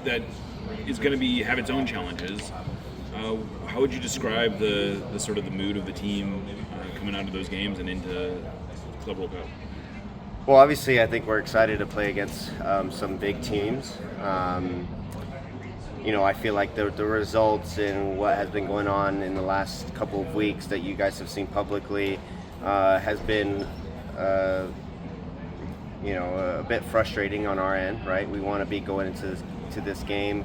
that is going to have its own challenges. How would you describe the sort of the mood of the team coming out of those games and into Club World Cup? Well, obviously, I think we're excited to play against some big teams. I feel like the results and what has been going on in the last couple of weeks that you guys have seen publicly has been, a bit frustrating on our end, right? We want to be going into this game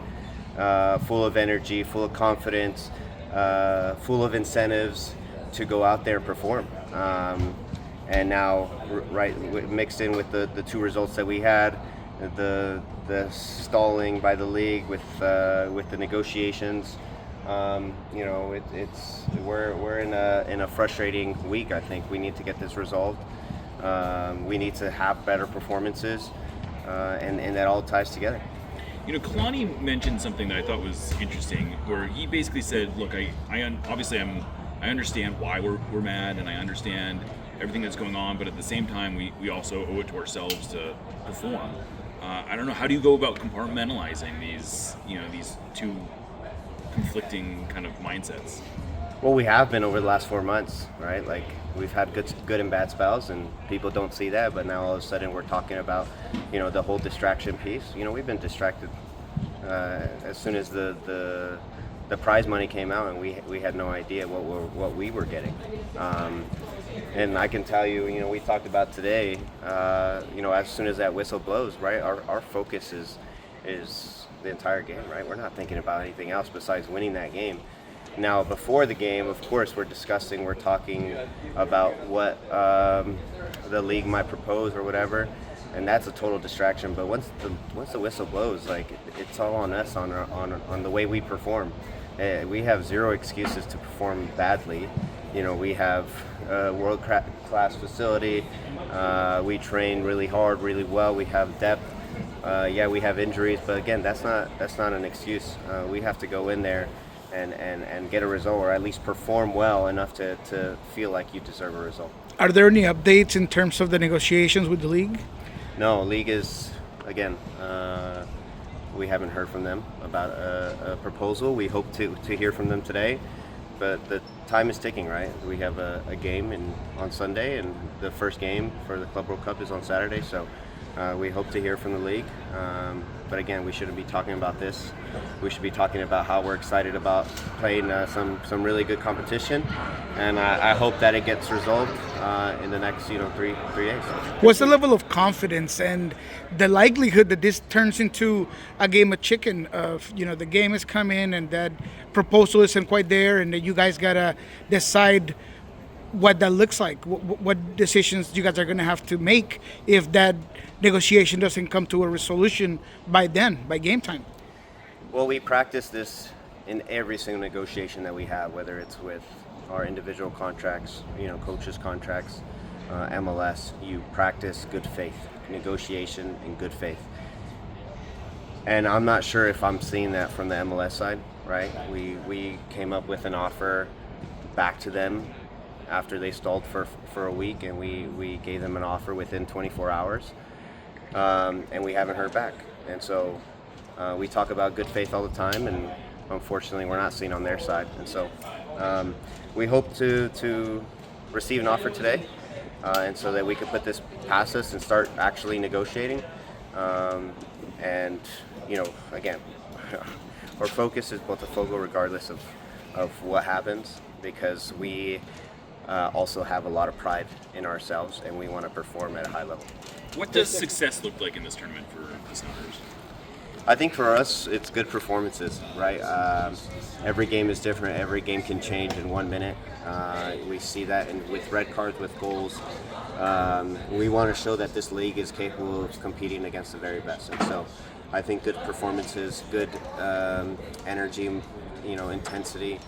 full of energy, full of confidence, full of incentives to go out there and perform. And now, right, mixed in with the two results that we had, the stalling by the league with the negotiations, we're in a frustrating week. I think we need to get this resolved. We need to have better performances, and that all ties together. Kalani mentioned something that I thought was interesting, where he basically said, "Look, I understand why we're mad, and I understand everything that's going on, but at the same time, we also owe it to ourselves to perform." I don't know, how do you go about compartmentalizing these two conflicting kind of mindsets? Well, we have been over the last 4 months, right? Like, we've had good and bad spells, and people don't see that, but now all of a sudden we're talking about, the whole distraction piece. We've been distracted as soon as the prize money came out, and we had no idea what we were getting. And I can tell you, we talked about today, as soon as that whistle blows, right, our focus is the entire game, right? We're not thinking about anything else besides winning that game. Now, before the game, of course, we're talking about what the league might propose or whatever, and that's a total distraction. But once the whistle blows, like, it's all on us, on the way we perform. We have zero excuses to perform badly. We have a world-class facility. We train really hard, really well. We have depth. We have injuries, but again, that's not an excuse. We have to go in there and get a result, or at least perform well enough to feel like you deserve a result. Are there any updates in terms of the negotiations with the league? No, league is, again, we haven't heard from them about a proposal. We hope to hear from them today, but the time is ticking, right? We have a game on Sunday, and the first game for the Club World Cup is on Saturday, so we hope to hear from the league. But again, we shouldn't be talking about this. We should be talking about how we're excited about playing some really good competition, and I hope that it gets resolved in the next 3 days. What's the level of confidence and the likelihood that this turns into a game of chicken? Of the game has come in and that proposal isn't quite there, and that you guys gotta decide what that looks like. What decisions you guys are gonna have to make if that negotiation doesn't come to a resolution by game time? Well, we practice this in every single negotiation that we have, whether it's with our individual contracts, coaches' contracts, MLS. You practice good faith, negotiation in good faith. And I'm not sure if I'm seeing that from the MLS side, right? We came up with an offer back to them after they stalled for a week, and we gave them an offer within 24 hours. And we haven't heard back. And so we talk about good faith all the time, and unfortunately we're not seeing on their side. And so we hope to receive an offer today, and so that we can put this past us and start actually negotiating. And again, our focus is Botafogo regardless of what happens, because we also have a lot of pride in ourselves, and we want to perform at a high level. What does success look like in this tournament for the Sounders? I think for us, it's good performances, right? Every game is different. Every game can change in 1 minute. We see that with red cards, with goals. We want to show that this league is capable of competing against the very best. And so I think good performances, good energy, intensity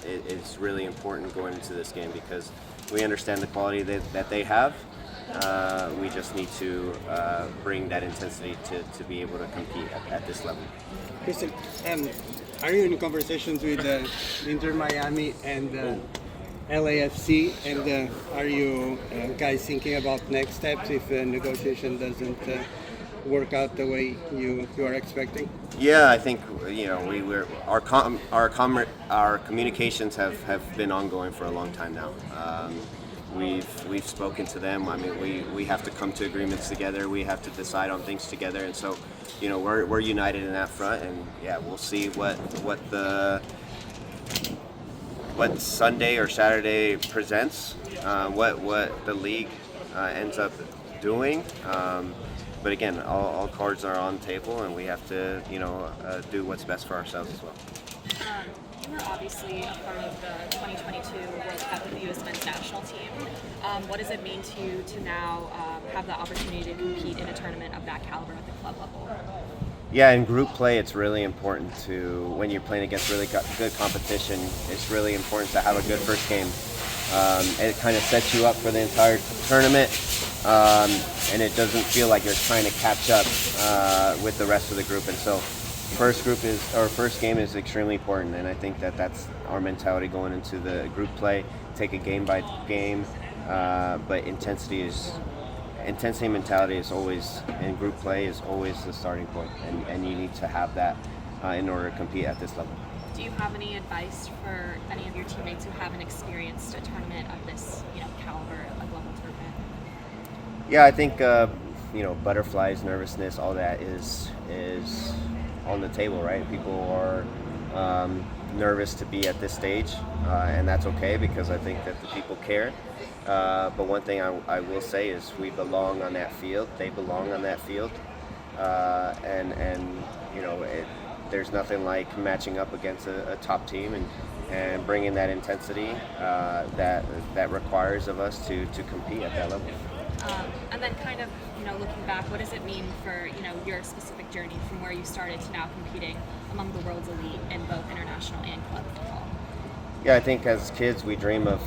is really important going into this game, because we understand the quality that they have. We just need to bring that intensity to be able to compete at this level. Cristian, are you in conversations with Inter Miami and LAFC? And are you guys thinking about next steps if negotiation doesn't work out the way you are expecting? Yeah, I think our communications have been ongoing for a long time now. We've spoken to them. I mean, we have to come to agreements together. We have to decide on things together, and so we're united in that front. And yeah, we'll see what Sunday or Saturday presents, what the league ends up doing. But again, all cards are on the table, and we have to, do what's best for ourselves as well. You were obviously a part of the 2022 World Cup with the USMNT national team. What does it mean to you to now have the opportunity to compete in a tournament of that caliber at the club level? Yeah, in group play, it's really important when you're playing against really good competition, it's really important to have a good first game. It kind of sets you up for the entire tournament, and it doesn't feel like you're trying to catch up with the rest of the group. And so, first game is extremely important, and I think that's our mentality going into the group play. Take it game by game, but intensity and mentality is always, in group play, is always the starting point, and you need to have that in order to compete at this level. Do you have any advice for any of your teammates who haven't experienced a tournament of this, caliber, a global tournament? Yeah, I think butterflies, nervousness, all that is on the table, right? People are nervous to be at this stage, and that's okay because I think that the people care. But one thing I will say is we belong on that field. They belong on that field, and there's nothing like matching up against a top team and bringing that intensity that requires of us to compete at that level. And then kind of, looking back, what does it mean for, your specific journey from where you started to now competing among the world's elite in both international and club football? Yeah, I think as kids we dream of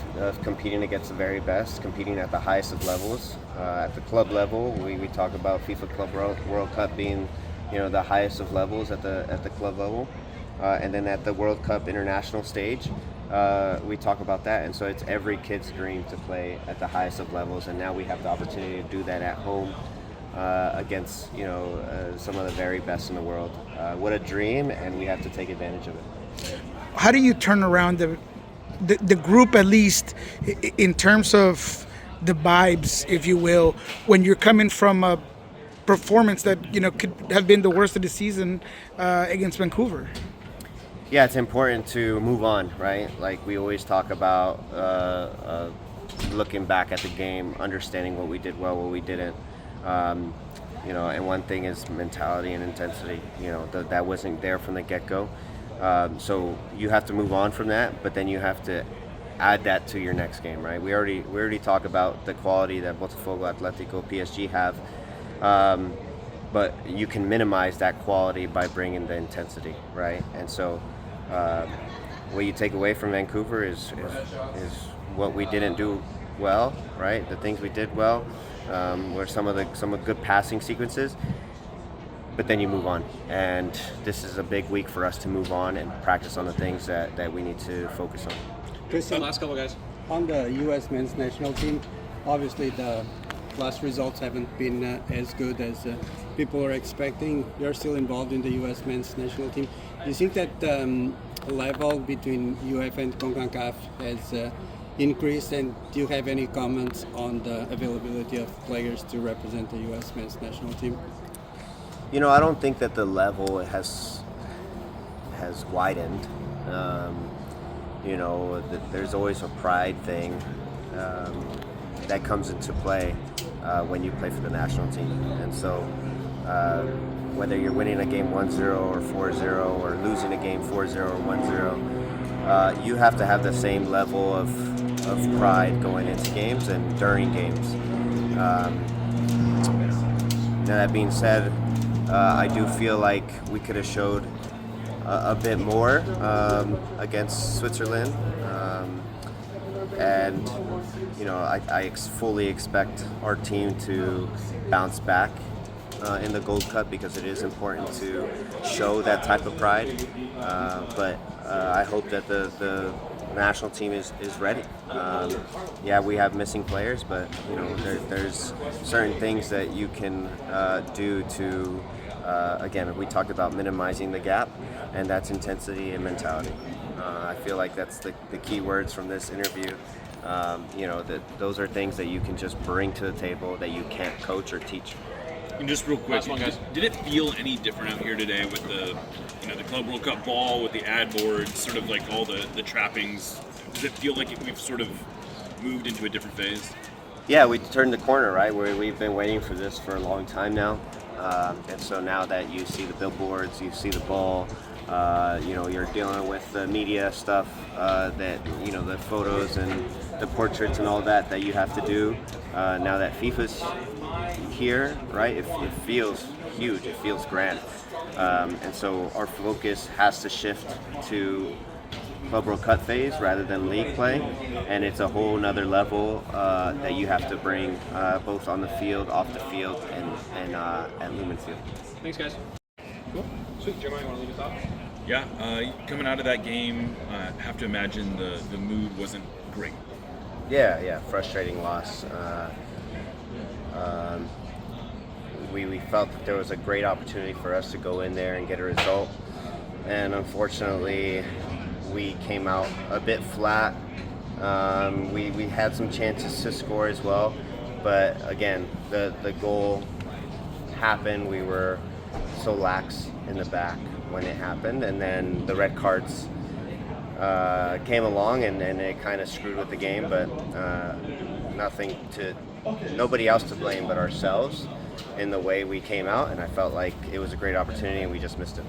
competing against the very best, competing at the highest of levels. At the club level, we talk about FIFA Club World Cup being, the highest of levels at the club level, and then at the World Cup international stage, we talk about that. And so it's every kid's dream to play at the highest of levels, and now we have the opportunity to do that at home against some of the very best in the world. What a dream, and we have to take advantage of it. How do you turn around the group, at least in terms of the vibes, if you will, when you're coming from a performance that could have been the worst of the season against Vancouver? Yeah, it's important to move on, right? Like we always talk about looking back at the game, understanding what we did well, what we didn't. And one thing is mentality and intensity. That wasn't there from the get-go. So you have to move on from that, but then you have to add that to your next game, right? We already talk about the quality that Botafogo, Atletico, PSG have, but you can minimize that quality by bringing the intensity, right? And so what you take away from Vancouver is what we didn't do well, right? The things we did well were some of good passing sequences. But then you move on, and this is a big week for us to move on and practice on the things that we need to focus on. Cristian, Last couple guys. on the U.S. men's national team, obviously the last results haven't been as good as people are expecting. You're still involved in the U.S. men's national team. Do you think that level between UF and CONCACAF has increased, and do you have any comments on the availability of players to represent the U.S. men's national team? I don't think that the level has widened. There's always a pride thing that comes into play when you play for the national team. And so whether you're winning a game 1-0 or 4-0 or losing a game 4-0 or 1-0, you have to have the same level of pride going into games and during games. Now that being said, I do feel like we could have showed a bit more against Switzerland, and I fully expect our team to bounce back in the Gold Cup because it is important to show that type of pride. But I hope that the national team is ready. Yeah, we have missing players, but there's certain things that you can do to again, we talked about minimizing the gap, and that's intensity and mentality. I feel like that's the key words from this interview. That those are things that you can just bring to the table that you can't coach or teach. And just real quick, did it feel any different out here today with the Club World Cup ball, with the ad boards, sort of like all the trappings? Does it feel like we've sort of moved into a different phase? Yeah, we turned the corner, right? We've been waiting for this for a long time now. And so now that you see the billboards, you see the ball, you're dealing with the media stuff, that, the photos and the portraits and all that you have to do. Now that FIFA's here, right, it feels huge, it feels grand. And so our focus has to shift to Club World Cup phase rather than league play, and it's a whole nother level that you have to bring both on the field, off the field, and at Lumen Field. Thanks, guys. Cool. Sweet. Jeremiah, you want to lead us off? Yeah, coming out of that game, I have to imagine the mood wasn't great. Yeah, frustrating loss. We felt that there was a great opportunity for us to go in there and get a result, and unfortunately we came out a bit flat. We had some chances to score as well, but again, the goal happened. We were so lax in the back when it happened, and then the red cards came along, and it kind of screwed with the game, but nobody else to blame but ourselves in the way we came out, and I felt like it was a great opportunity and we just missed it.